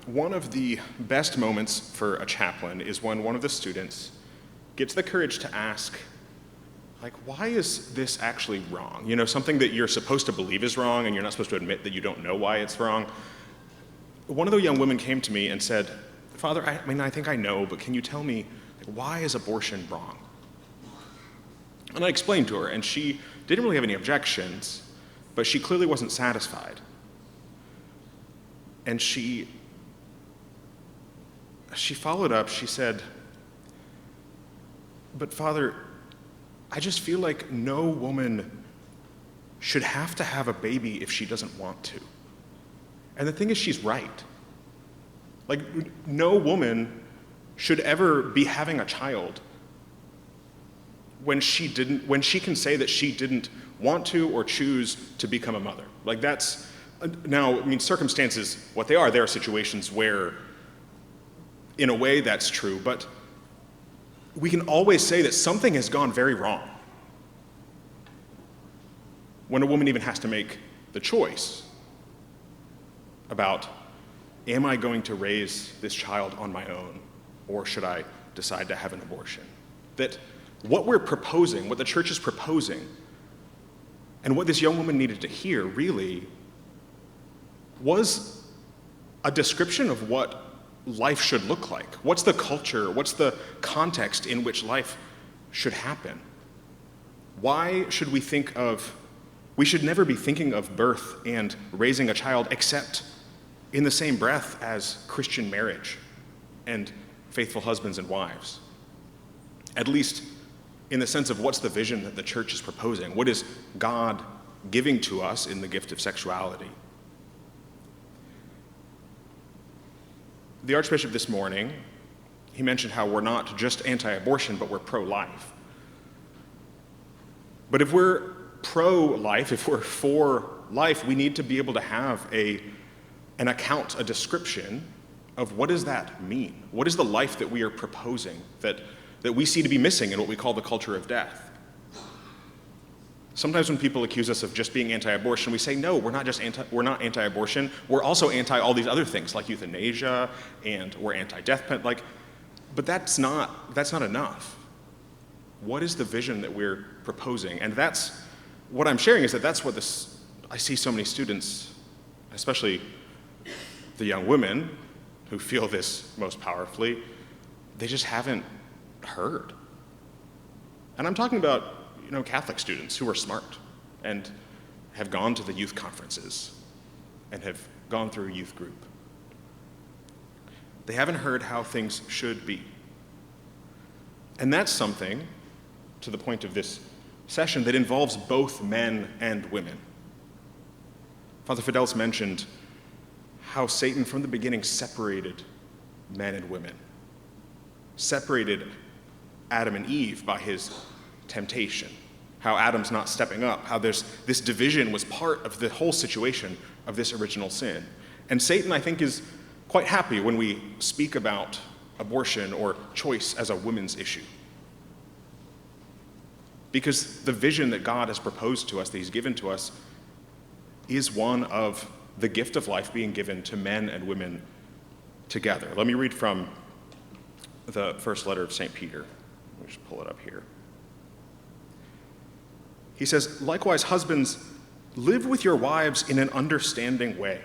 one of the best moments for a chaplain is when one of the students gets the courage to ask, like, why is this actually wrong? You know, something that you're supposed to believe is wrong and you're not supposed to admit that you don't know why it's wrong. One of the young women came to me and said, Father, I think I know, but can you tell me, like, why is abortion wrong? And I explained to her, and she didn't really have any objections, but she clearly wasn't satisfied. And she followed up, she said, but Father, I just feel like no woman should have to have a baby if she doesn't want to. And the thing is, she's right. Like, no woman should ever be having a child when she can say that she didn't want to or choose to become a mother. Like, that's, now, I mean, circumstances, what they are, there are situations where, in a way, that's true, but we can always say that something has gone very wrong when a woman even has to make the choice about, am I going to raise this child on my own, or should I decide to have an abortion? That what we're proposing, what the church is proposing, and what this young woman needed to hear really was a description of what life should look like. What's the culture, what's the context in which life should happen? Why should we should never be thinking of birth and raising a child except in the same breath as Christian marriage and faithful husbands and wives. At least in the sense of what's the vision that the church is proposing? What is God giving to us in the gift of sexuality? The Archbishop this morning, he mentioned how we're not just anti-abortion, but we're pro-life. But if we're pro-life, if we're for life, we need to be able to have an account, a description of what does that mean? What is the life that we are proposing that we see to be missing in what we call the culture of death? Sometimes when people accuse us of just being anti-abortion, we say, no, we're not anti-abortion. We're also anti all these other things like euthanasia, and we're anti-death penalty. But that's not enough. What is the vision that we're proposing? And that's what I'm sharing, is that's what I see so many students, especially the young women who feel this most powerfully, they just haven't heard. And I'm talking about, Catholic students who are smart and have gone to the youth conferences and have gone through a youth group. They haven't heard how things should be. And that's something, to the point of this session, that involves both men and women. Father Fidelis mentioned how Satan from the beginning separated men and women, separated Adam and Eve by his temptation, how Adam's not stepping up, how this division was part of the whole situation of this original sin. And Satan, I think, is quite happy when we speak about abortion or choice as a women's issue. Because the vision that God has proposed to us, that he's given to us, is one of the gift of life being given to men and women together. Let me read from the first letter of St. Peter. Let me just pull it up here. He says, likewise, husbands, live with your wives in an understanding way,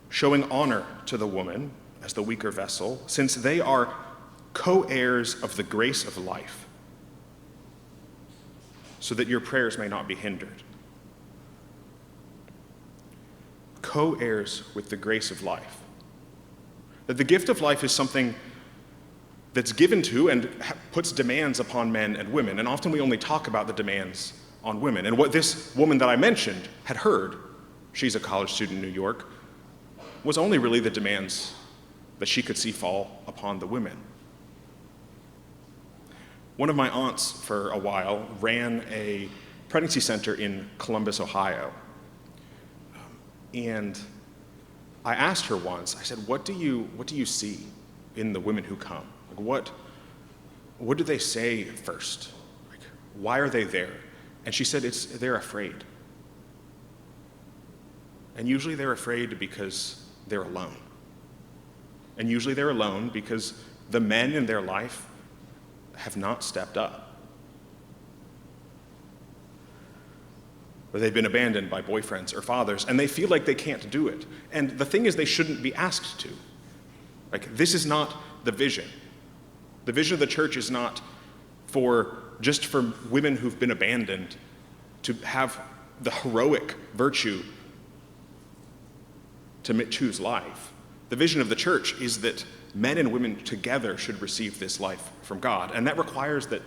showing honor to the woman as the weaker vessel, since they are co-heirs of the grace of life, so that your prayers may not be hindered. Co-heirs with the grace of life. That the gift of life is something that's given to and puts demands upon men and women. And often we only talk about the demands on women. And what this woman that I mentioned had heard, she's a college student in New York, was only really the demands that she could see fall upon the women. One of my aunts for a while ran a pregnancy center in Columbus, Ohio. And I asked her once, I said, what do you see in the women who come? Like, what do they say first? Like, why are they there? And she said they're afraid. And usually they're afraid because they're alone. And usually they're alone because the men in their life have not stepped up. Or they've been abandoned by boyfriends or fathers, and they feel like they can't do it. And the thing is, they shouldn't be asked to. Like, this is not the vision. The vision of the church is not just for women who've been abandoned to have the heroic virtue to choose life. The vision of the church is that men and women together should receive this life from God, and that requires that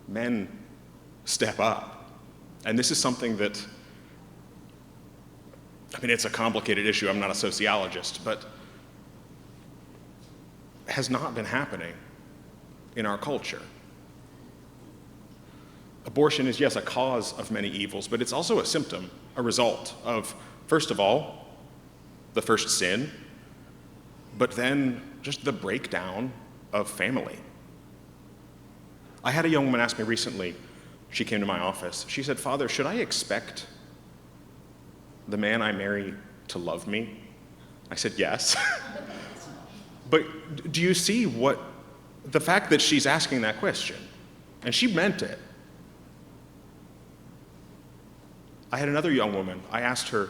men step up. And this is something that, it's a complicated issue. I'm not a sociologist, but has not been happening in our culture. Abortion is, yes, a cause of many evils, but it's also a symptom, a result of, first of all, the first sin, but then just the breakdown of family. I had a young woman ask me recently, she came to my office, she said, "Father, should I expect the man I marry to love me?" I said, "Yes." But do you see the fact that she's asking that question, and she meant it. I had another young woman, I asked her,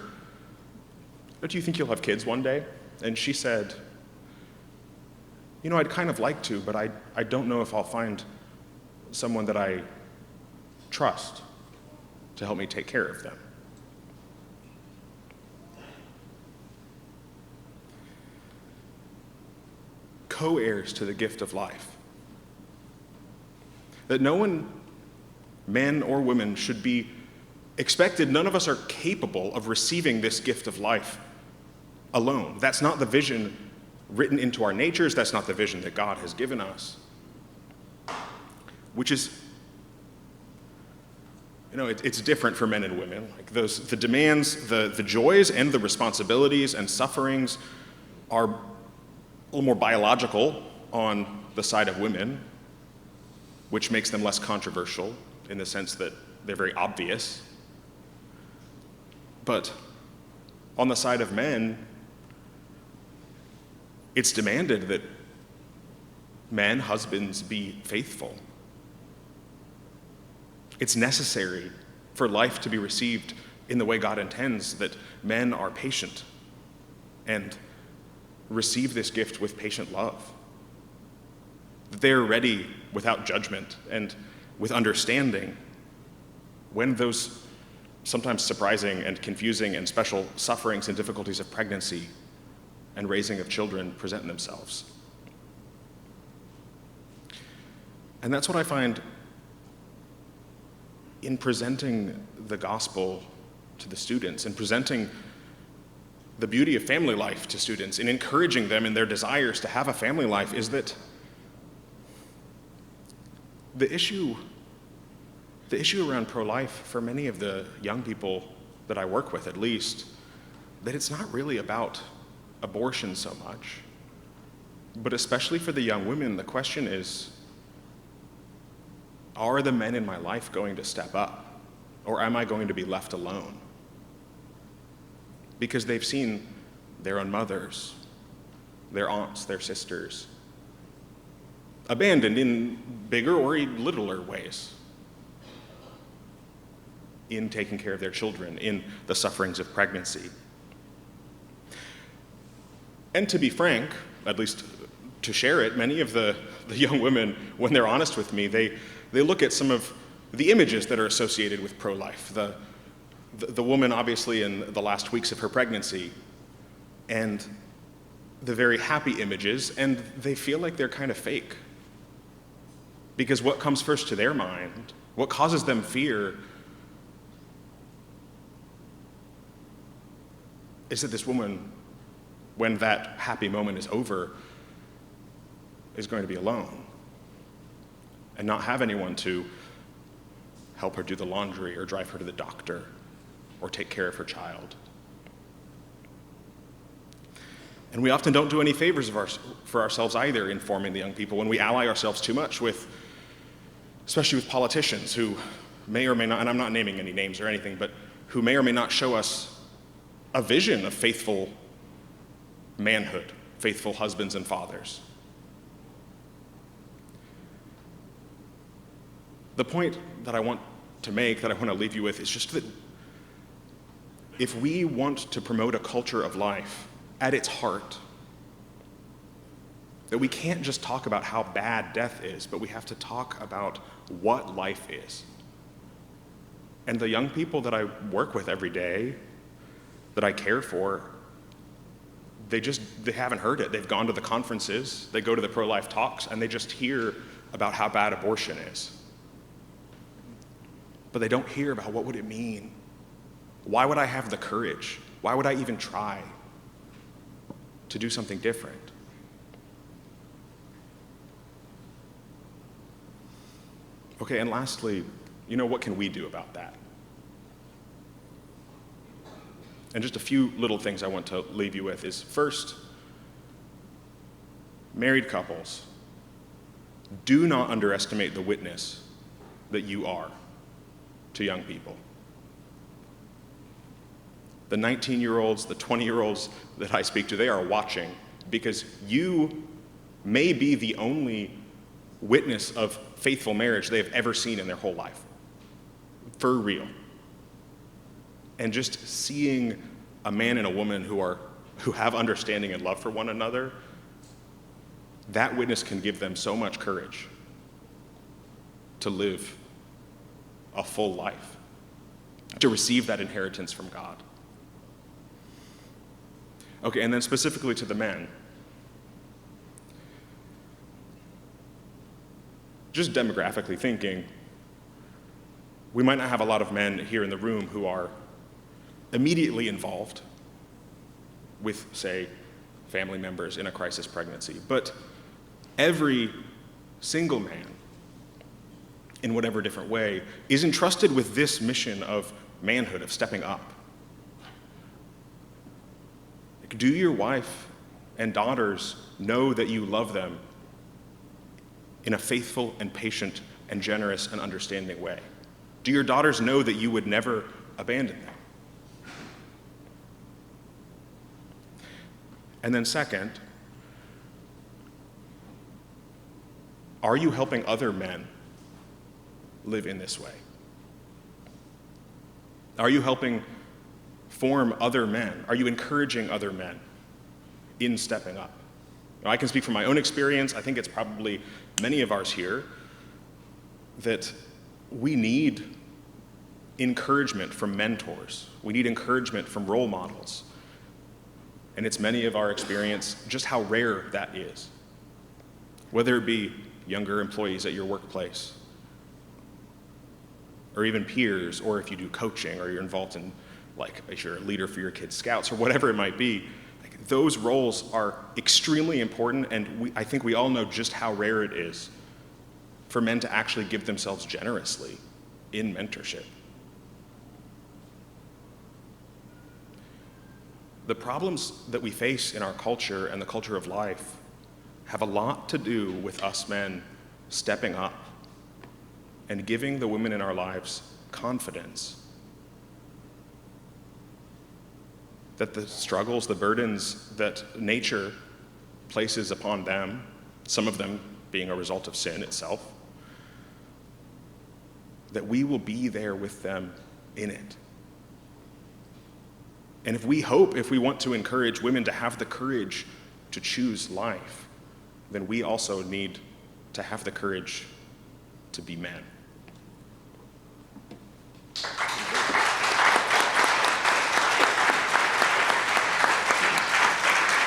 "Do you think you'll have kids one day?" And she said, "I'd kind of like to, but I don't know if I'll find someone that I trust to help me take care of them." Co-heirs to the gift of life. That no one, men or women, should be expected, none of us are capable of receiving this gift of life alone. That's not the vision written into our natures, that's not the vision that God has given us. Which is, it's different for men and women. Like the demands, the joys and the responsibilities and sufferings are a little more biological on the side of women, which makes them less controversial in the sense that they're very obvious. But on the side of men, it's demanded that men, husbands, be faithful. It's necessary for life to be received in the way God intends, that men are patient and receive this gift with patient love. That they are ready without judgment and with understanding when those sometimes surprising and confusing and special sufferings and difficulties of pregnancy and raising of children present themselves. And that's what I find in presenting the gospel to the students, in presenting the beauty of family life to students, in encouraging them in their desires to have a family life, is that the issue around pro-life for many of the young people that I work with, at least, that it's not really about abortion so much, but especially for the young women, the question is, are the men in my life going to step up, or am I going to be left alone? Because they've seen their own mothers, their aunts, their sisters, abandoned in bigger or littler ways, in taking care of their children, in the sufferings of pregnancy. And to be frank, at least to share it, many of the young women, when they're honest with me, they look at some of the images that are associated with pro-life. The woman, obviously, in the last weeks of her pregnancy, and the very happy images, and they feel like they're kind of fake. Because what comes first to their mind, what causes them fear, is that this woman, when that happy moment is over, is going to be alone and not have anyone to help her do the laundry or drive her to the doctor or take care of her child. And we often don't do any favors for ourselves either in forming the young people when we ally ourselves too much with, especially with politicians who may or may not, and I'm not naming any names or anything, but who may or may not show us a vision of faithful manhood faithful husbands and fathers. The point that I want to make, that I want to leave you with, is just that if we want to promote a culture of life at its heart, that we can't just talk about how bad death is, but we have to talk about what life is. And the young people that I work with every day, that I care for, they haven't heard it. They've gone to the conferences, they go to the pro-life talks, and they just hear about how bad abortion is. But they don't hear about what would it mean. Why would I have the courage? Why would I even try to do something different? Okay, and lastly, what can we do about that? And just a few little things I want to leave you with is, first, married couples, do not underestimate the witness that you are to young people. The 19-year-olds, the 20-year-olds that I speak to, they are watching, because you may be the only witness of faithful marriage they have ever seen in their whole life. For real. And just seeing a man and a woman who have understanding and love for one another, that witness can give them so much courage to live a full life, to receive that inheritance from God. Okay, and then specifically to the men, just demographically thinking, we might not have a lot of men here in the room who are immediately involved with, say, family members in a crisis pregnancy, but every single man, in whatever different way, is entrusted with this mission of manhood, of stepping up. Do your wife and daughters know that you love them in a faithful and patient and generous and understanding way? Do your daughters know that you would never abandon them? And then second, are you helping other men live in this way? Are you helping form other men? Are you encouraging other men in stepping up? Now, I can speak from my own experience. I think it's probably many of ours here that we need encouragement from mentors. We need encouragement from role models. And it's many of our experience just how rare that is. Whether it be younger employees at your workplace, or even peers, or if you do coaching, or you're involved in, if you're a leader for your kids' scouts, or whatever it might be, those roles are extremely important, and I think we all know just how rare it is for men to actually give themselves generously in mentorship. The problems that we face in our culture and the culture of life have a lot to do with us men stepping up and giving the women in our lives confidence that the struggles, the burdens that nature places upon them, some of them being a result of sin itself, that we will be there with them in it. And if we want to encourage women to have the courage to choose life, then we also need to have the courage to be men.